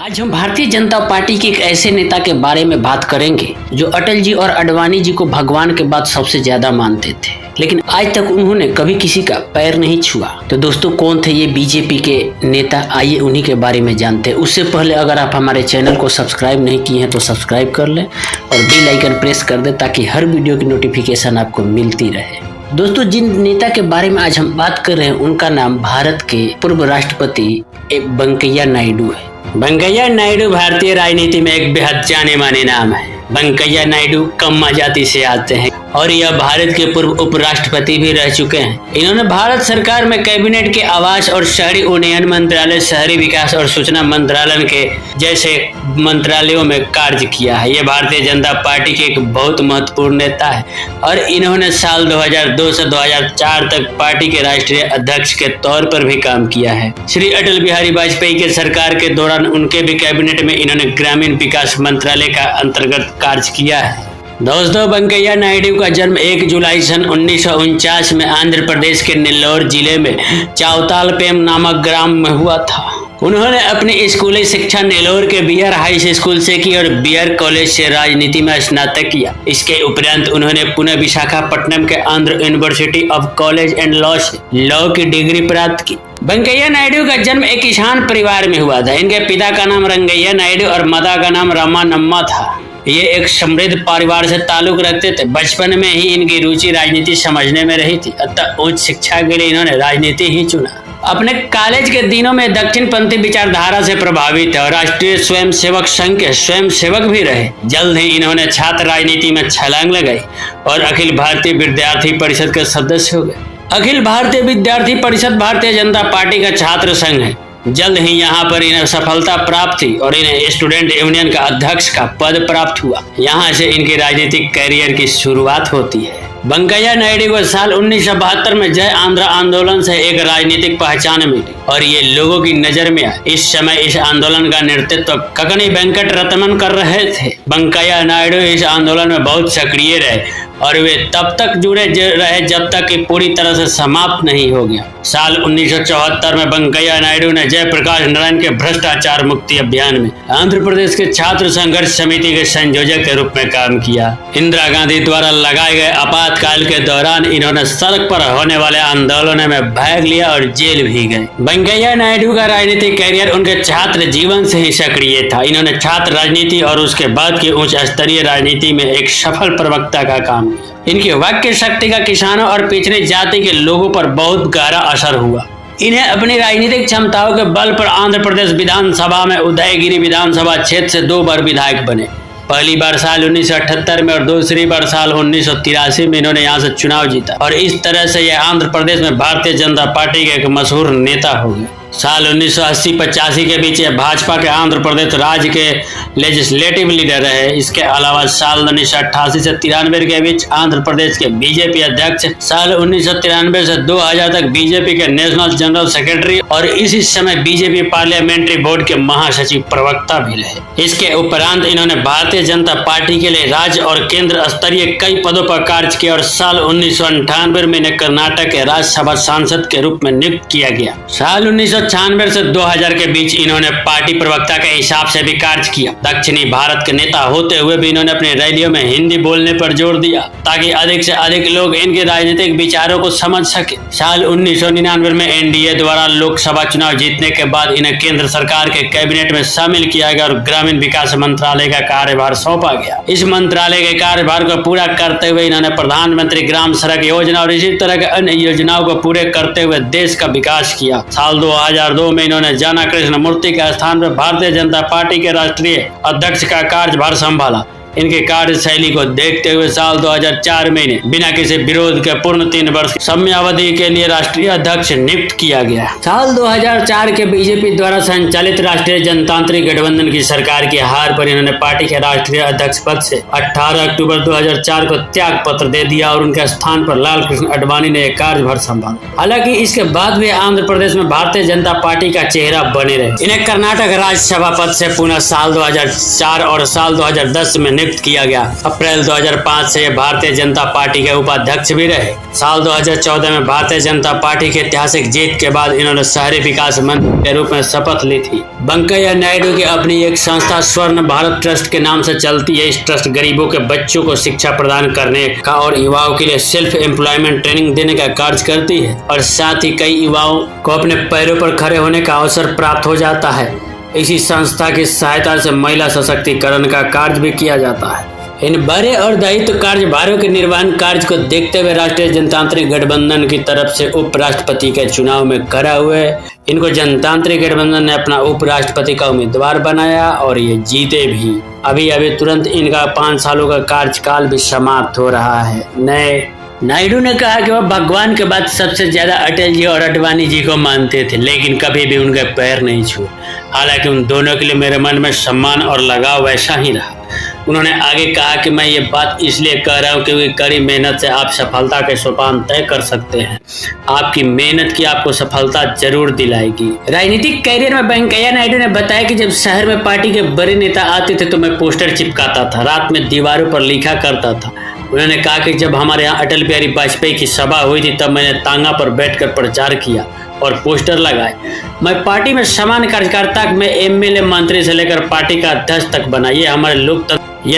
आज हम भारतीय जनता पार्टी के एक ऐसे नेता के बारे में बात करेंगे जो अटल जी और आडवाणी जी को भगवान के बाद सबसे ज्यादा मानते थे, लेकिन आज तक उन्होंने कभी किसी का पैर नहीं छुआ। तो दोस्तों, कौन थे ये बीजेपी के नेता? आइए उन्हीं के बारे में जानते हैं। उससे पहले अगर आप हमारे चैनल को सब्सक्राइब नहीं किए हैं तो सब्सक्राइब कर लें और बेल आइकन प्रेस कर दें ताकि हर वीडियो की नोटिफिकेशन आपको मिलती रहे। दोस्तों, जिन नेता के बारे में आज हम बात कर रहे हैं उनका नाम भारत के पूर्व राष्ट्रपति वेंकैया नायडू है। वेंकैया नायडू भारतीय राजनीति में एक बेहद जाने माने नाम है। वेंकैया नायडू कम्मा जाति से आते हैं और यह भारत के पूर्व उपराष्ट्रपति भी रह चुके हैं। इन्होंने भारत सरकार में कैबिनेट के आवास और शहरी उन्नयन मंत्रालय, शहरी विकास और सूचना मंत्रालय के जैसे मंत्रालयों में कार्य किया है। ये भारतीय जनता पार्टी के एक बहुत महत्वपूर्ण नेता है और इन्होंने साल 2002 से 2004 तक पार्टी के राष्ट्रीय अध्यक्ष के तौर पर भी काम किया है। श्री अटल बिहारी वाजपेयी के सरकार के दौरान उनके भी कैबिनेट में इन्होंने ग्रामीण विकास मंत्रालय का अंतर्गत कार्य किया है। दोस्तों, वेंकैया नायडू का जन्म 1 जुलाई सन 1949 में आंध्र प्रदेश के नेल्लोर जिले में चावतालपेम नामक ग्राम में हुआ था। उन्होंने अपनी स्कूली शिक्षा नेल्लोर के बीआर हाई स्कूल से की और बीआर कॉलेज से राजनीति में स्नातक किया। इसके उपरांत उन्होंने पुणे विशाखापट्टनम के Andhra university of college and law से लॉ की डिग्री प्राप्त की। वेंकैया नायडू का जन्म एक किसान परिवार में हुआ था। इनके पिता का नाम रंगैया नायडू और माता का नाम रमानम्मा था। ये एक समृद्ध परिवार से ताल्लुक रखते थे। बचपन में ही इनकी रुचि राजनीति समझने में रही थी, अतः उच्च शिक्षा के लिए इन्होंने राजनीति ही चुना। अपने कॉलेज के दिनों में दक्षिणपंथी विचारधारा से प्रभावित है और राष्ट्रीय स्वयंसेवक संघ के स्वयंसेवक भी रहे। जल्द ही इन्होंने छात्र राजनीति में छलांग लगाई और अखिल भारतीय विद्यार्थी परिषद के सदस्य हो गए। अखिल भारतीय विद्यार्थी परिषद भारतीय जनता पार्टी का छात्र संघ है। जल्द ही यहाँ पर इन्हें सफलता प्राप्त हुई और इन्हें स्टूडेंट यूनियन का अध्यक्ष का पद प्राप्त हुआ। यहाँ से इनकी राजनीतिक कैरियर की शुरुआत होती है। वेंकैया नायडू को साल 1972 में जय आंध्र आंदोलन से एक राजनीतिक पहचान मिली और ये लोगों की नजर में आए। इस समय इस आंदोलन का नेतृत्व ककनी वेंकट रत्नम कर रहे थे। वेंकैया नायडू इस आंदोलन में बहुत सक्रिय रहे और वे तब तक जुड़े रहे जब तक कि पूरी तरह से समाप्त नहीं हो गया। साल 1974 में वेंकैया नायडू ने जयप्रकाश नारायण के भ्रष्टाचार मुक्ति अभियान में आंध्र प्रदेश के छात्र संघर्ष समिति के संयोजक के रूप में काम किया। इंदिरा गांधी द्वारा लगाए गए आपातकाल के दौरान इन्होंने सड़क पर होने वाले आंदोलनों में भाग लिया और जेल भी गए। वेंकैया नायडू का राजनीतिक कैरियर उनके छात्र जीवन से ही सक्रिय था। इन्होंने छात्र राजनीति और उसके बाद की उच्च स्तरीय राजनीति में एक सफल प्रवक्ता का काम किया। इनकी वाक्य शक्ति का किसानों और पिछड़ी जाति के लोगों पर बहुत गहरा असर हुआ। इन्हें अपनी राजनीतिक क्षमताओं के बल पर आंध्र प्रदेश विधानसभा में उदयगिरी विधानसभा क्षेत्र से 2 बार विधायक बने। पहली बार साल 1978 में और दूसरी बार साल 1983 में इन्होंने यहाँ से चुनाव जीता और इस तरह से यह आंध्र प्रदेश में भारतीय जनता पार्टी के एक मशहूर नेता हो गए। साल 1980-85 के बीच भाजपा के आंध्र प्रदेश राज्य के लेजिस्लेटिव लीडर रहे। इसके अलावा साल 1988 से 93 के बीच आंध्र प्रदेश के बीजेपी अध्यक्ष, साल 1993 से 2000 तक बीजेपी के नेशनल जनरल सेक्रेटरी और इसी समय बीजेपी पार्लियामेंट्री बोर्ड के महासचिव प्रवक्ता भी रहे। इसके उपरांत इन्होंने भारतीय जनता पार्टी के लिए राज्य और केंद्र स्तरीय कई पदों पर कार्य किया और साल 1998 में इन्हें कर्नाटक के राज्यसभा सांसद के रूप में नियुक्त किया गया। साल 1996 से 2000 के बीच इन्होंने पार्टी प्रवक्ता के हिसाब से भी कार्य किया। दक्षिणी भारत के नेता होते हुए भी इन्होंने अपनी रैलियों में हिंदी बोलने पर जोर दिया ताकि अधिक से अधिक लोग इनके राजनीतिक विचारों को समझ सके। साल 1999 में एनडीए द्वारा लोकसभा चुनाव जीतने के बाद इन्हें केंद्र सरकार के कैबिनेट में शामिल किया गया और ग्रामीण विकास मंत्रालय का कार्यभार सौंपा गया। इस मंत्रालय के कार्यभार को पूरा करते हुए इन्होंने प्रधानमंत्री ग्राम सड़क योजना और इसी तरह के अन्य योजनाओं को पूरे करते हुए देश का विकास किया। साल 2002 में इन्होंने जाना कृष्ण मूर्ति के स्थान पर भारतीय जनता पार्टी के राष्ट्रीय अध्यक्ष का कार्यभार संभाला। इनके कार्यशैली को देखते हुए साल 2004 में इन्हें बिना किसी विरोध के पूर्ण 3 वर्ष समयावधि के लिए राष्ट्रीय अध्यक्ष नियुक्त किया गया। साल 2004 के बीजेपी द्वारा संचालित राष्ट्रीय जनतांत्रिक गठबंधन की सरकार की हार पर इन्होंने पार्टी के राष्ट्रीय अध्यक्ष पद से 18 अक्टूबर 2004 को त्याग पत्र दे दिया और उनके स्थान पर लालकृष्ण आडवाणी ने कार्यभार संभाला। हालांकि इसके बाद भी आंध्र प्रदेश में भारतीय जनता पार्टी का चेहरा बने रहे। इन्हें कर्नाटक राज्यसभा पद से पुनः साल 2004 और साल 2010 में नियुक्त किया गया। अप्रैल 2005 से ये भारतीय जनता पार्टी के उपाध्यक्ष भी रहे। साल 2014 में भारतीय जनता पार्टी की ऐतिहासिक जीत के बाद इन्होंने शहरी विकास मंत्री के रूप में शपथ ली थी। वेंकैया नायडू की अपनी एक संस्था स्वर्ण भारत ट्रस्ट के नाम से चलती है। इस ट्रस्ट गरीबों के बच्चों को शिक्षा प्रदान करने का और युवाओं के लिए सेल्फ एम्प्लॉयमेंट ट्रेनिंग देने का कार्य करती है और साथ ही कई युवाओं को अपने पैरों पर खड़े होने का अवसर प्राप्त हो जाता है। इसी संस्था की सहायता से महिला सशक्तिकरण का कार्य भी किया जाता है। इन बड़े और दायित्व कार्यभारों के निर्वहन कार्य को देखते हुए राष्ट्रीय जनतांत्रिक गठबंधन की तरफ से उपराष्ट्रपति के चुनाव में खड़ा हुए इनको जनतांत्रिक गठबंधन ने अपना उपराष्ट्रपति का उम्मीदवार बनाया और ये जीते भी। अभी तुरंत इनका 5 सालों का कार्यकाल भी समाप्त हो रहा है। नायडू ने कहा कि वह भगवान के बाद सबसे ज्यादा अटल जी और आडवाणी जी को मानते थे, लेकिन कभी भी उनके पैर नहीं छुए। हालांकि उन दोनों के लिए मेरे मन में सम्मान और लगाव वैसा ही रहा। उन्होंने आगे कहा कि मैं ये बात इसलिए कह रहा हूँ क्योंकि कड़ी मेहनत से आप सफलता के सोपान तय कर सकते हैं। आपकी मेहनत की आपको सफलता जरूर दिलाएगी। राजनीतिक कैरियर में वेंकैया नायडू ने बताया कि जब शहर में पार्टी के बड़े नेता आते थे तो मैं पोस्टर चिपकाता था, रात में दीवारों पर लिखा करता था। उन्होंने कहा कि जब हमारे यहाँ अटल बिहारी वाजपेयी की सभा हुई थी तब मैंने तांगा पर बैठकर प्रचार किया और पोस्टर लगाए। मैं पार्टी में समान कार्यकर्ता में एमएलए मंत्री से लेकर पार्टी का अध्यक्ष तक बना। ये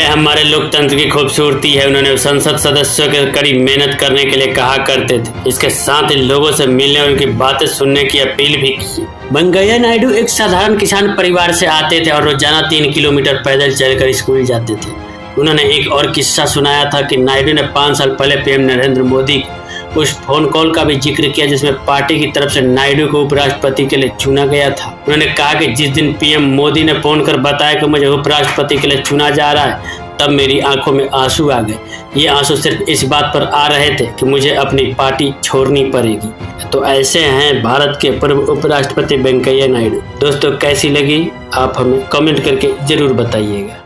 हमारे लोकतंत्र की खूबसूरती है। उन्होंने संसद सदस्यों के कड़ी मेहनत करने के लिए कहा करते थे। इसके साथ ही लोगों से मिलने और उनकी बातें सुनने की अपील भी की। वेंकैया नायडू एक साधारण किसान परिवार से आते थे और रोजाना 3 किलोमीटर पैदल चलकर स्कूल जाते थे। उन्होंने एक और किस्सा सुनाया था कि नायडू ने 5 साल पहले पीएम नरेंद्र मोदी उस फोन कॉल का भी जिक्र किया जिसमें पार्टी की तरफ से नायडू को उपराष्ट्रपति के लिए चुना गया था। उन्होंने कहा कि जिस दिन पीएम मोदी ने फोन कर बताया कि मुझे उपराष्ट्रपति के लिए चुना जा रहा है तब मेरी आंखों में आंसू आ गए। ये आंसू सिर्फ इस बात पर आ रहे थे कि मुझे अपनी पार्टी छोड़नी पड़ेगी। तो ऐसे हैं भारत के पूर्व उपराष्ट्रपति वेंकैया नायडू। दोस्तों कैसी लगी आप हमें कमेंट करके जरूर बताइएगा।